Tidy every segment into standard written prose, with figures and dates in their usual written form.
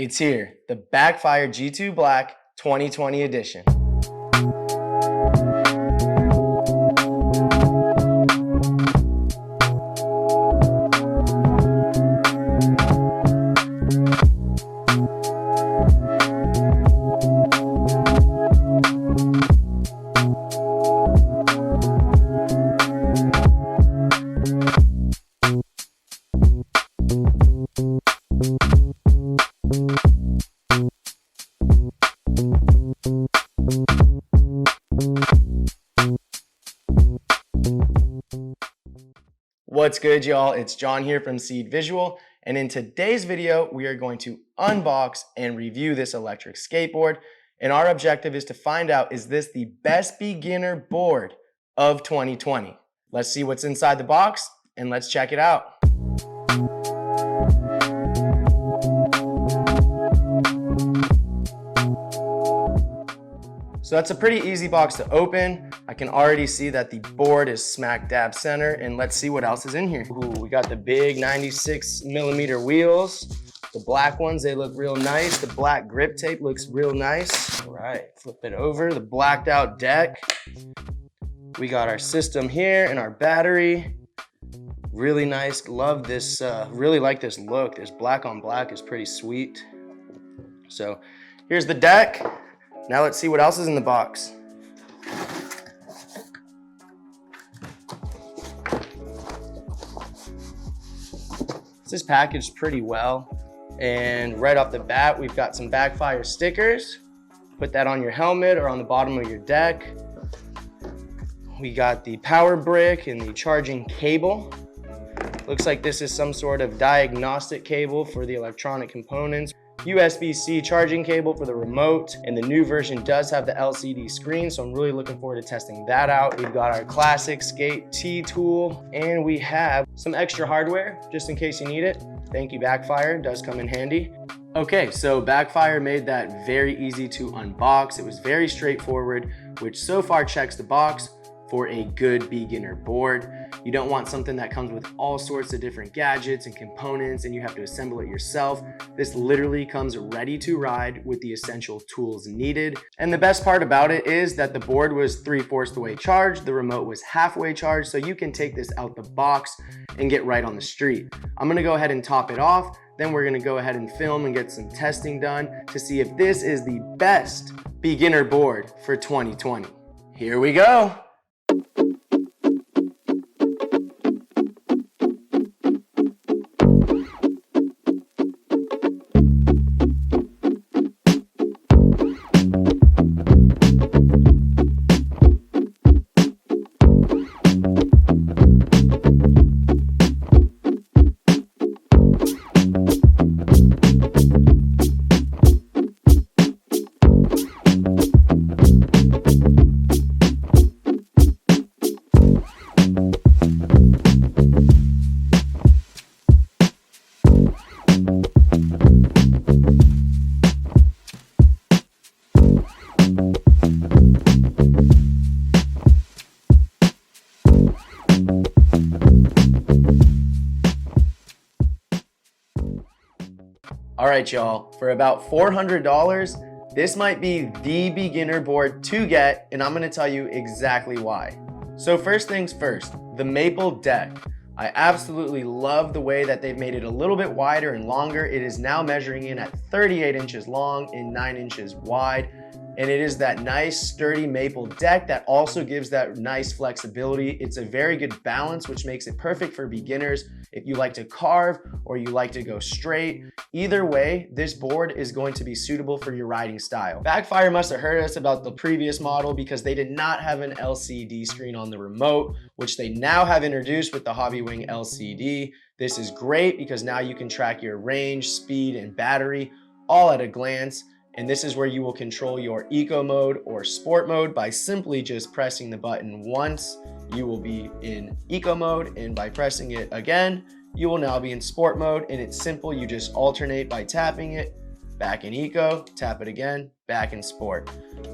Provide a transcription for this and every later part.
It's here, the Backfire G2 Black 2020 edition. What's good, y'all? It's John here from Seed Visual, and in today's video, we are going to unbox and review this electric skateboard. And our objective is to find out, is this the best beginner board of 2020? Let's see what's inside the box, and let's check it out. So that's a pretty easy box to open. I can already see that the board is smack dab center, and let's see what else is in here. Ooh, we got the big 96mm wheels. The black ones, they look real nice. The black grip tape looks real nice. All right, flip it over. The blacked out deck. We got our system here and our battery. Really nice, love this, really like this look. This black on black is pretty sweet. So here's the deck. Now let's see what else is in the box. This is packaged pretty well. And right off the bat, we've got some Backfire stickers. Put that on your helmet or on the bottom of your deck. We got the power brick and the charging cable. Looks like this is some sort of diagnostic cable for the electronic components. Usbc charging cable for the remote, and the new version does have the LCD screen, so I'm really looking forward to testing that out. We've got our classic skate T-tool, and we have some extra hardware just in case you need it. Thank you, Backfire, it does come in handy. Okay, so Backfire made that very easy to unbox. It was very straightforward, which so far checks the box for a good beginner board. You don't want something that comes with all sorts of different gadgets and components and you have to assemble it yourself. This literally comes ready to ride with the essential tools needed. And the best part about it is that the board was 3/4 the way charged, the remote was halfway charged, so you can take this out the box and get right on the street. I'm gonna go ahead and top it off, then we're gonna go ahead and film and get some testing done to see if this is the best beginner board for 2020. Here we go. All right, y'all, for about $400, this might be the beginner board to get, and I'm gonna tell you exactly why. So first things first, the maple deck. I absolutely love the way that they've made it a little bit wider and longer. It is now measuring in at 38 inches long and 9 inches wide. And it is that nice sturdy maple deck that also gives that nice flexibility. It's a very good balance, which makes it perfect for beginners. If you like to carve or you like to go straight, either way, this board is going to be suitable for your riding style. Backfire must have heard us about the previous model because they did not have an LCD screen on the remote, which they now have introduced with the Hobbywing LCD. This is great because now you can track your range, speed, and battery all at a glance. And this is where you will control your eco mode or sport mode by simply just pressing the button once. You will be in eco mode, and by pressing it again, you will now be in sport mode. And it's simple, you just alternate by tapping it back in eco, tap it again, back in sport.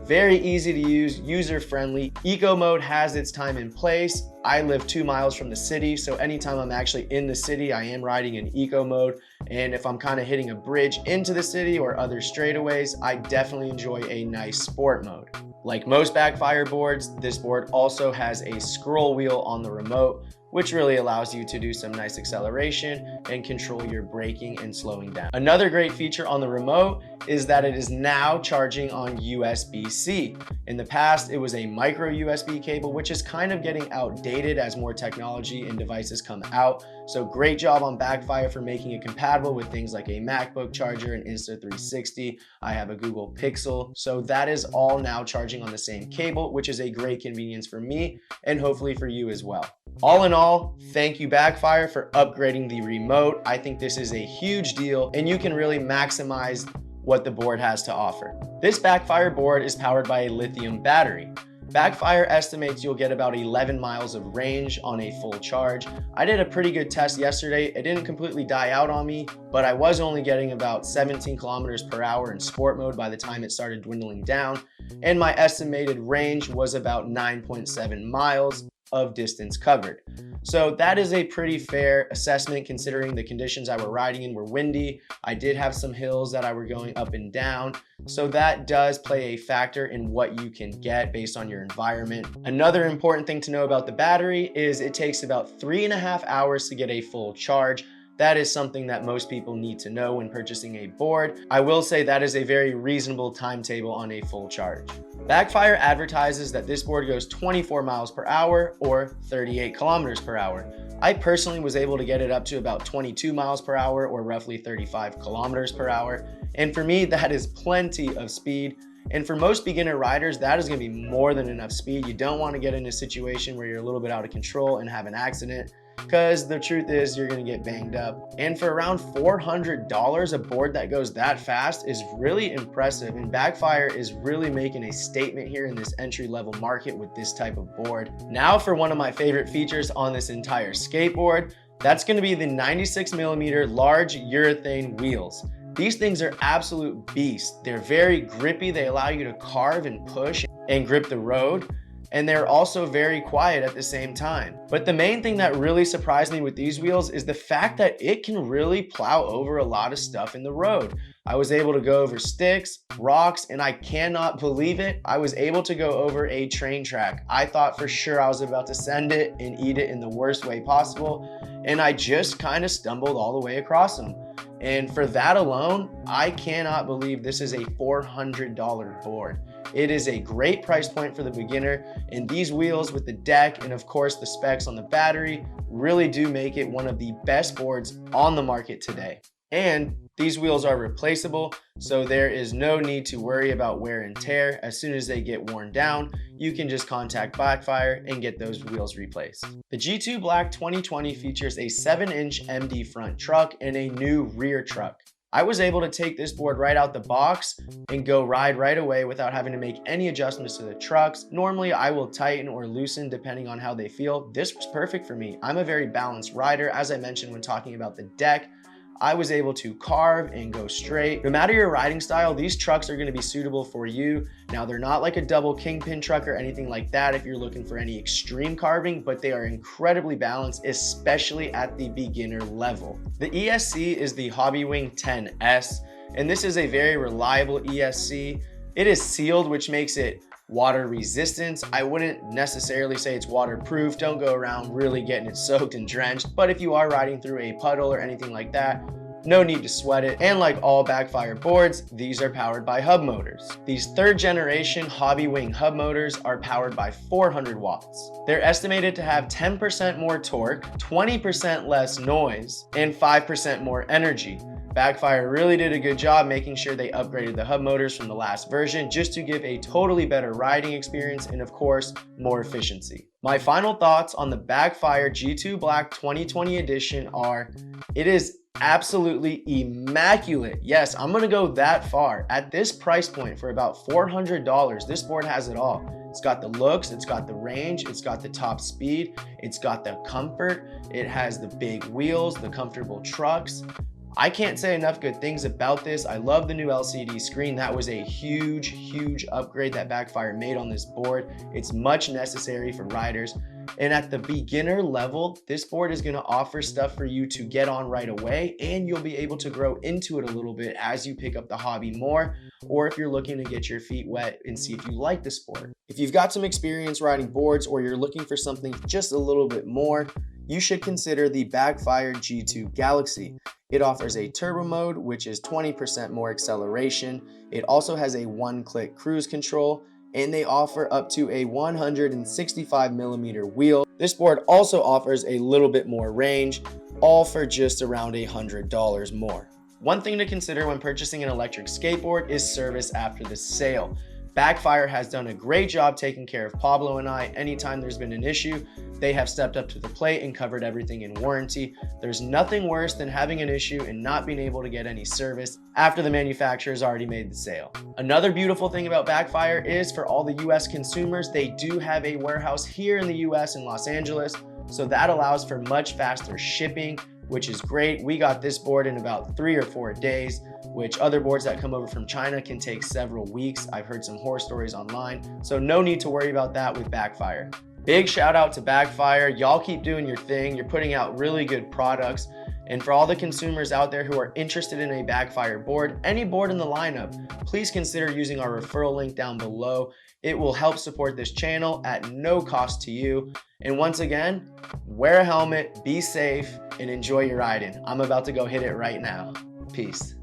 Very easy to use, user-friendly. Eco mode has its time and place. I live 2 miles from the city, so anytime I'm actually in the city, I am riding in eco mode. And if I'm kind of hitting a bridge into the city or other straightaways, I definitely enjoy a nice sport mode. Like most Backfire boards, this board also has a scroll wheel on the remote, which really allows you to do some nice acceleration and control your braking and slowing down. Another great feature on the remote is that it is now charging on USB-C. In the past, it was a micro USB cable, which is kind of getting outdated as more technology and devices come out. So great job on Backfire for making it compatible with things like a MacBook charger, an Insta360. I have a Google Pixel. So that is all now charging on the same cable, which is a great convenience for me and hopefully for you as well. All in all, thank you Backfire for upgrading the remote. I think this is a huge deal and you can really maximize what the board has to offer. This Backfire board is powered by a lithium battery. Backfire estimates you'll get about 11 miles of range on a full charge. I did a pretty good test yesterday. It didn't completely die out on me, but I was only getting about 17 kilometers per hour in sport mode by the time it started dwindling down. And my estimated range was about 9.7 miles of distance covered. So that is a pretty fair assessment considering the conditions I were riding in were windy. I did have some hills that I were going up and down. So that does play a factor in what you can get based on your environment. Another important thing to know about the battery is it takes about 3.5 hours to get a full charge. That is something that most people need to know when purchasing a board. I will say that is a very reasonable timetable on a full charge. Backfire advertises that this board goes 24 miles per hour or 38 kilometers per hour. I personally was able to get it up to about 22 miles per hour or roughly 35 kilometers per hour. And for me, that is plenty of speed. And for most beginner riders, that is going to be more than enough speed. You don't want to get in a situation where you're a little bit out of control and have an accident, because the truth is you're going to get banged up. And for around $400, a board that goes that fast is really impressive. And Backfire is really making a statement here in this entry-level market with this type of board. Now for one of my favorite features on this entire skateboard, that's going to be the 96mm large urethane wheels. These things are absolute beasts. They're very grippy. They allow you to carve and push and grip the road. And they're also very quiet at the same time. But the main thing that really surprised me with these wheels is the fact that it can really plow over a lot of stuff in the road. I was able to go over sticks, rocks, and I cannot believe it, I was able to go over a train track. I thought for sure I was about to send it and eat it in the worst way possible, and I just kind of stumbled all the way across them. And for that alone, I cannot believe this is a $400 board. It is a great price point for the beginner, and these wheels with the deck and of course the specs on the battery really do make it one of the best boards on the market today. And these wheels are replaceable, so there is no need to worry about wear and tear. As soon as they get worn down, you can just contact Backfire and get those wheels replaced. The G2 Black 2020 features a 7-inch MD front truck and a new rear truck. I was able to take this board right out the box and go ride right away without having to make any adjustments to the trucks. Normally I will tighten or loosen depending on how they feel. This was perfect for me. I'm a very balanced rider. As I mentioned when talking about the deck, I was able to carve and go straight. No matter your riding style, these trucks are going to be suitable for you. Now, they're not like a double kingpin truck or anything like that if you're looking for any extreme carving, but they are incredibly balanced, especially at the beginner level. The ESC is the Hobbywing 10S, and this is a very reliable ESC. It is sealed, which makes it water resistance. I wouldn't necessarily say it's waterproof. Don't go around really getting it soaked and drenched, but if you are riding through a puddle or anything like that, no need to sweat it. And like all Backfire boards, these are powered by hub motors. These 3rd generation Hobbywing hub motors are powered by 400 watts. They're estimated to have 10% more torque, 20% less noise, and 5% more energy. Backfire really did a good job making sure they upgraded the hub motors from the last version just to give a totally better riding experience and of course, more efficiency. My final thoughts on the Backfire G2 Black 2020 edition are, it is absolutely immaculate. Yes, I'm gonna go that far. At this price point for about $400, this board has it all. It's got the looks, it's got the range, it's got the top speed, it's got the comfort, it has the big wheels, the comfortable trucks. I can't say enough good things about this. I love the new LCD screen. That was a huge upgrade that Backfire made on this board. It's much necessary for riders. And at the beginner level, this board is going to offer stuff for you to get on right away, and you'll be able to grow into it a little bit as you pick up the hobby more, or if you're looking to get your feet wet and see if you like the sport. If you've got some experience riding boards, or you're looking for something just a little bit more, you should consider the Backfire G2 Galaxy. It offers a turbo mode, which is 20% more acceleration. It also has a one-click cruise control, and they offer up to a 165mm wheel. This board also offers a little bit more range, all for just around $100 more. One thing to consider when purchasing an electric skateboard is service after the sale. Backfire has done a great job taking care of Pablo and I. Anytime there's been an issue, they have stepped up to the plate and covered everything in warranty. There's nothing worse than having an issue and not being able to get any service after the manufacturer's already made the sale. Another beautiful thing about Backfire is for all the US consumers, they do have a warehouse here in the US in Los Angeles, so that allows for much faster shipping, which is great. We got this board in about 3 or 4 days, which other boards that come over from China can take several weeks. I've heard some horror stories online, so no need to worry about that with Backfire. Big shout out to Backfire. Y'all keep doing your thing. You're putting out really good products. And for all the consumers out there who are interested in a Backfire board, any board in the lineup, please consider using our referral link down below. It will help support this channel at no cost to you. And once again, wear a helmet, be safe, and enjoy your riding. I'm about to go hit it right now. Peace.